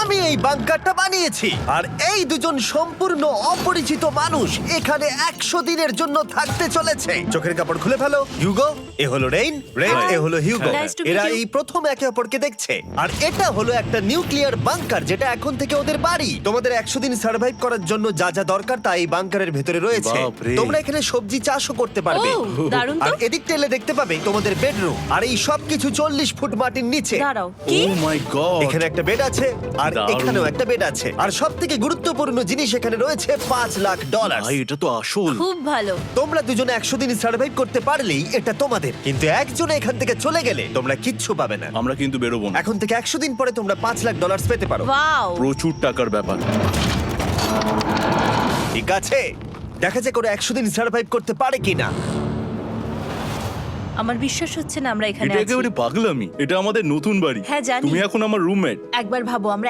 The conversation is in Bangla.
আমি এই বাংকারটা বানিয়েছি আর এই দুজন সম্পূর্ণ অপরিচিত মানুষ এখানে 100 দিনের জন্য থাকতে চলেছে। চোখের কাপড় খুলে ফেলো। হিউগো, এ হলো রেইন, এ হলো হিউগো। Nice to meet এরা you. এই প্রথম একে অপরকে দেখছে। আর এটা হলো একটা নিউক্লিয়ার বাংকার যেটা এখন থেকে ওদের বাড়ি। তোমাদের 100 দিন সার্ভাইভ করার জন্য যা যা দরকার তা এই বাংকারের ভেতরে রয়েছে। বাপরে। তোমরা এখানে সবজি চাষও করতে পারবে। ও, দারুণ তো। আর এদিক টেলে দেখতে পাবে তোমাদের বেডরুম। আর এই সব কিছু 40 ফুট মাটির নিচে। দাঁড়াও, ও কি? মাই গড। এখানে একটা বেড আছে আর দারুণ। এখানেও একটা বেড আছে। আর সব থেকে গুরুত্বপূর্ণ জিনিস এখানে রয়েছে $5,00,000। ভাই এটা তো আসল। খুব ভালো। তোমরা দুজনে 100 দিন সার্ভাইভ করতে পারলেই এটা তোমাদের, কিন্তু একজনে এখান থেকে চলে গেলে তোমরা কিচ্ছু পাবে না। আমরা কিন্তু বেরোবো না। এখন থেকে 100 দিন পরে তোমরা $5,00,000 পেতে পারো। ওয়াও। প্রচুর টাকার ব্যাপার। ঠিক আছে, দেখা যাক করে 100 দিন সার্ভাইভ করতে পারে কিনা। আমার বিশ্বাস হচ্ছে না আমরা এখানে এটা আছি। একেবারে পাগলামি। এটা আমাদের নতুন বাড়ি। হ্যাঁ, জানি। তুমি এখন আমার রুমমেট। একবার ভাবো আমরা